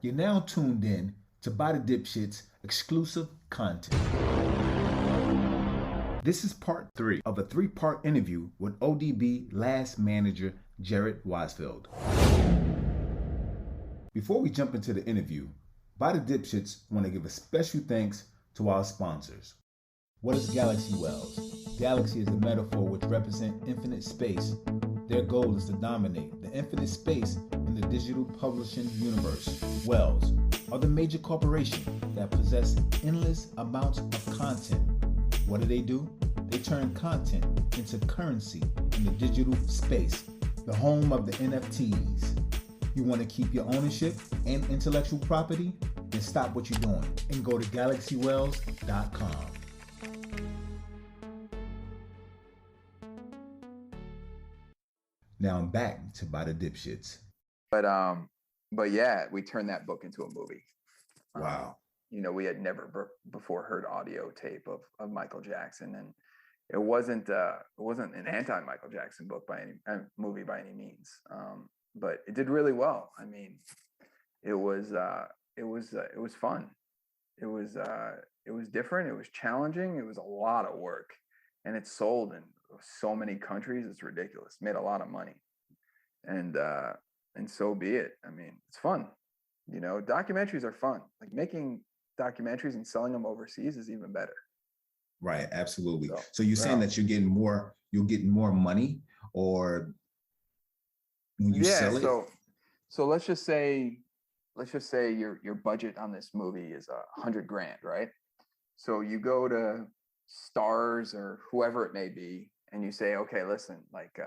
You're now tuned in to By the Dipshits exclusive content. This is part 3 of a 3-part interview with O.D.B last manager Jarred Weisfeld. Before we jump into the interview, By the Dipshits want to give a special thanks to our sponsors. What is Galaxy Wells? Galaxy is a metaphor which represents infinite space. Their goal is to dominate the infinite space in the digital publishing universe. Wells are the major corporation that possess endless amounts of content. What do? They turn content into currency in the digital space, the home of the NFTs. You want to keep your ownership and intellectual property? Then stop what you're doing and go to galaxywells.com. Now I'm back to By the Dipshits. But yeah, we turned that book into a movie. Wow. We had never before heard audio tape of Michael Jackson, and it wasn't an anti-Michael Jackson book movie by any means. But it did really well. I mean, it was fun. It was different. It was challenging. It was a lot of work, and it sold in so many countries. It's ridiculous. Made a lot of money, and so be it. I mean, it's fun. Documentaries are fun. Like making documentaries and selling them overseas is even better. Right, absolutely. So you're saying that you'll get more money, or when you sell it? So let's just say your budget on this movie is $100,000, right? So you go to Stars or whoever it may be, and you say, okay, listen, like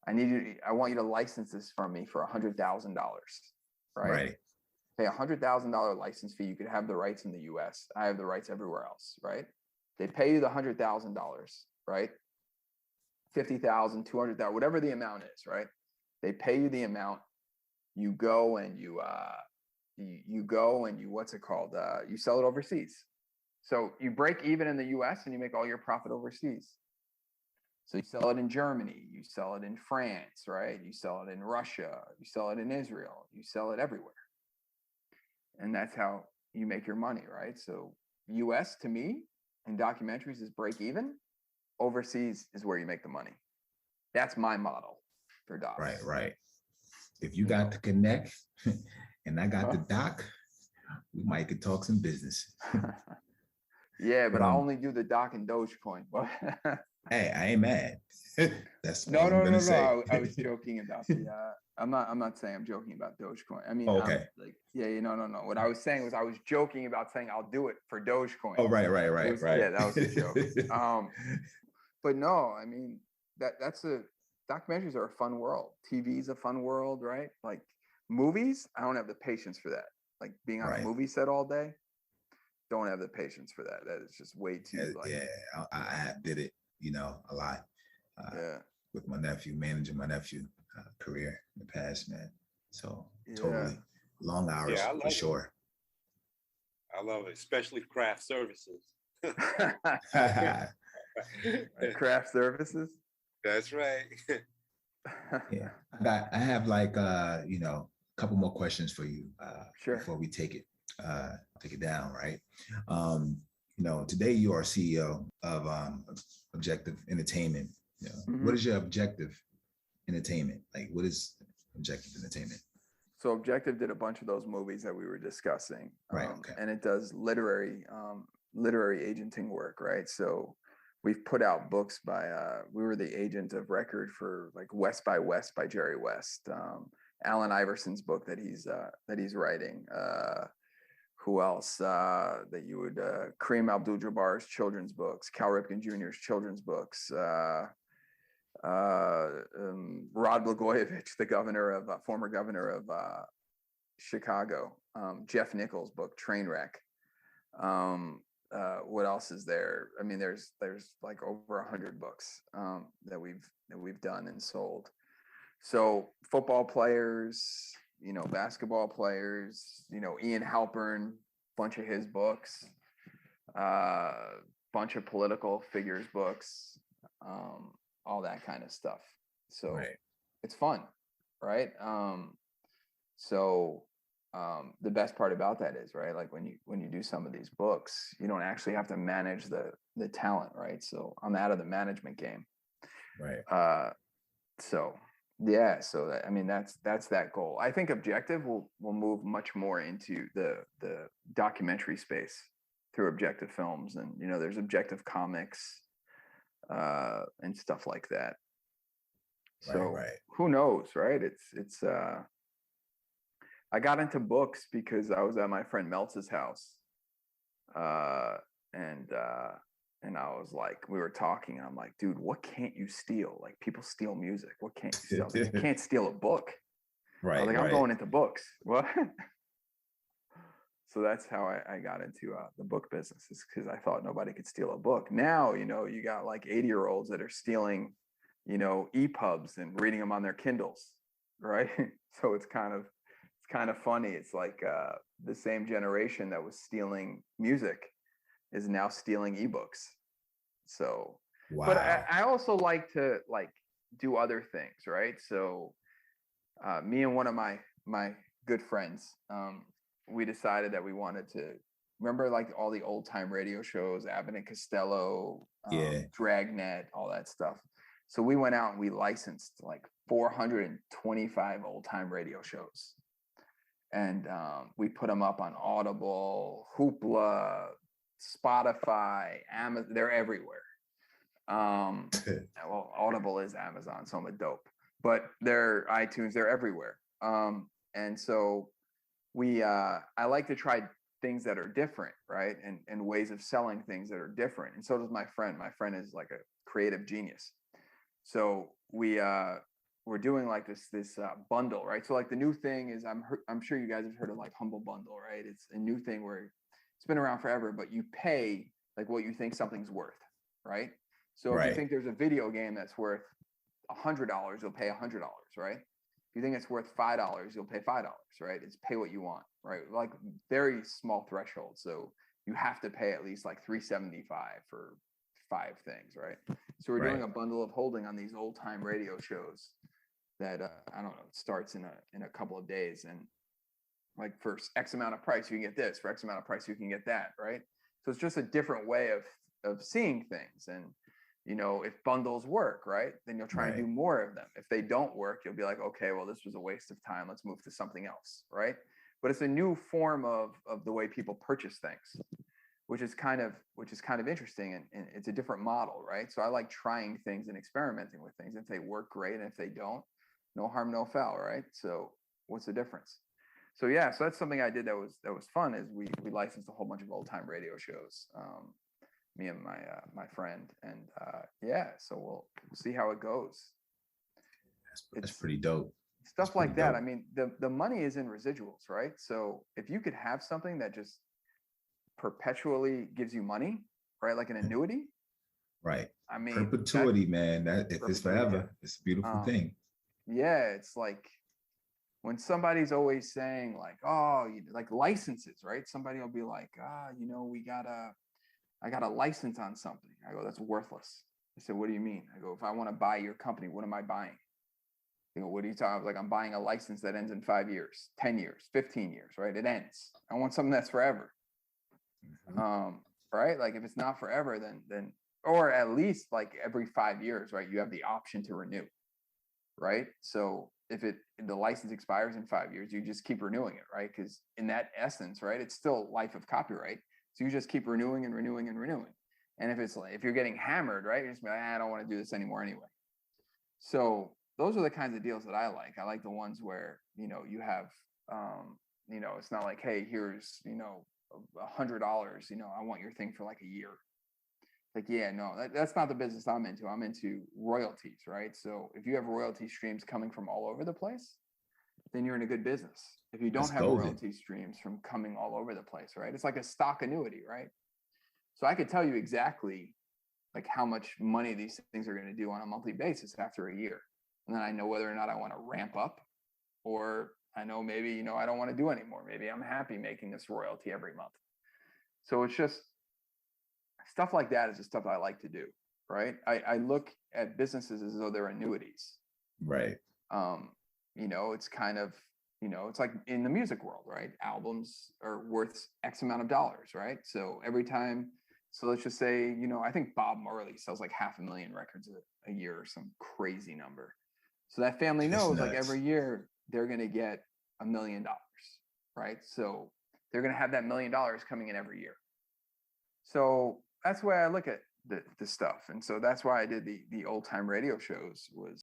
I want you to license this from me for $100,000, right? Right. Pay $100,000 license fee. You could have the rights in the U.S. I have the rights everywhere else, right? They pay you the $100,000, right? 50,000, 200,000, whatever the amount is, right? They pay you the amount. You go and you what's it called? You sell it overseas. So you break even in the U.S. and you make all your profit overseas. So you sell it in Germany, you sell it in France, right? You sell it in Russia, you sell it in Israel, you sell it everywhere. And that's how you make your money, right? So US to me in documentaries is break even. Overseas is where you make the money. That's my model for docs. Right. If you got the connect and I got the doc, we might could talk some business. Yeah, but I only do the doc in Dogecoin. Hey, I ain't mad. That's no. I was joking about the. I'm not saying I'm joking about Dogecoin. I mean, okay. No. What I was saying was I was joking about saying I'll do it for Dogecoin. Oh, right. Yeah, that was a joke. But no, I mean documentaries are a fun world. TV is a fun world, right? Like movies, I don't have the patience for that. Like being on a movie set all day, don't have the patience for that. That is just way too. I did it. A lot with my nephew, managing my nephew career in the past, man. So totally long hours for sure. I love it, especially craft services. Craft services. That's right. Yeah, I have like a couple more questions for you. Sure. Before we take it down, right? Today you are CEO of Objective Entertainment. Mm-hmm. What is your Objective Entertainment? Like, what is Objective Entertainment? So Objective did a bunch of those movies that we were discussing, right? Okay. And it does literary agenting work, right? So we've put out books by we were the agent of record for like West by West by Jerry West, Allen Iverson's book that he's writing. Who else that you would Kareem Abdul-Jabbar's children's books, Cal Ripken Jr.'s children's books, Rod Blagojevich, the former governor of Chicago, Jeff Nichols' book Trainwreck. What else is there? I mean, there's like over 100 books that we've done and sold. So football players, basketball players, Ian Halpern, bunch of his books, bunch of political figures books, all that kind of stuff. So It's fun, right? So the best part about that is, right, like when you do some of these books, you don't actually have to manage the talent, right? So I'm out of the management game. Right. So yeah, so that, I mean, that's that goal. I think Objective will move much more into the documentary space through Objective Films, and there's Objective Comics and stuff like that. So Right. who knows, right? It's I got into books because I was at my friend Meltz's house, and I was like, we were talking, and I'm like, dude, what can't you steal? Like, people steal music. What can't you steal? You can't steal a book. Right. I was like, right. I'm going into books. What? So that's how I got into the book business, is because I thought nobody could steal a book. Now, you got like 80-year-olds that are stealing, EPUBs and reading them on their Kindles, right? So it's kind of funny. It's like the same generation that was stealing music is now stealing ebooks. So, Wow. but I also like to do other things, right? So, me and one of my good friends, we decided that we wanted to remember like all the old time radio shows, Abbott and Costello, Dragnet, all that stuff. So we went out and we licensed like 425 old time radio shows. And we put them up on Audible, Hoopla, Spotify, Amazon. They're everywhere. Well, Audible is Amazon, so I'm a dope. But they're iTunes. They're everywhere. And so I like to try things that are different, right? And ways of selling things that are different. And so does my friend. My friend is like a creative genius. So we're doing like this bundle, right? So like the new thing is, I'm sure you guys have heard of like Humble Bundle, right? It's a new thing where it's been around forever, but you pay like what you think something's worth, right? So if you think there's a video game that's worth $100, you'll pay $100, right? If you think it's worth $5, you'll pay $5, right? It's pay what you want, right? Like very small threshold. So you have to pay at least like $375 for 5 things, right? So we're doing a bundle of holding on these old time radio shows that I don't know, it starts in a couple of days, and like for X amount of price you can get this, for X amount of price you can get that, right? So it's just a different way of seeing things. And if bundles work, right, then you'll try and do more of them. If they don't work, you'll be like, okay, well, this was a waste of time, let's move to something else, right? But it's a new form of the way people purchase things, which is kind of interesting, and it's a different model, right? So I like trying things and experimenting with things. If they work, great, and if they don't, no harm, no foul, right? So what's the difference? So yeah, so that's something I did that was fun, is we licensed a whole bunch of old time radio shows, me and my friend, and so we'll see how it goes. That's pretty dope. Stuff like that. I mean, the money is in residuals, right? So if you could have something that just perpetually gives you money, right, like an annuity, right? I mean, perpetuity, man. That if it's forever, it's a beautiful thing. Yeah, it's like when somebody's always saying like, oh, like licenses, right? Somebody will be like, I got a license on something. I go, that's worthless. I said, what do you mean? I go, if I want to buy your company, what am I buying? They go, what are you talking about? Like, I'm buying a license that ends in 5 years, 10 years, 15 years, right? It ends. I want something that's forever. Right? Like if it's not forever, then, or at least like every 5 years, right? You have the option to renew, right? So if the license expires in 5 years, you just keep renewing it, right? Because in that essence, right, it's still life of copyright. So you just keep renewing and renewing and renewing. And if you're getting hammered, right, you're just like, I don't want to do this anymore anyway. So those are the kinds of deals that I like. I like the ones where, you have, it's not like, hey, here's, $100, I want your thing for like a year. Like, yeah, no, that's not the business I'm into. I'm into royalties, right? So if you have royalty streams coming from all over the place, then you're in a good business. If you don't have royalty streams from coming all over the place, right? It's like a stock annuity, right? So I could tell you exactly like how much money these things are going to do on a monthly basis after a year. And then I know whether or not I want to ramp up, or I know maybe, I don't want to do anymore. Maybe I'm happy making this royalty every month. So it's just stuff like that is the stuff I like to do, right? I look at businesses as though they're annuities. Right. It's kind of, You know, it's like in the music world, right? Albums are worth X amount of dollars, right? So every time, so let's just say, you know, I think Bob Marley sells like 500,000 records a year or some crazy number. So that family That's knows like nuts. every year they're going to get $1 million, right? So they're going to have that $1 million coming in every year. So that's the way I look at the stuff. And so that's why I did the old time radio shows, was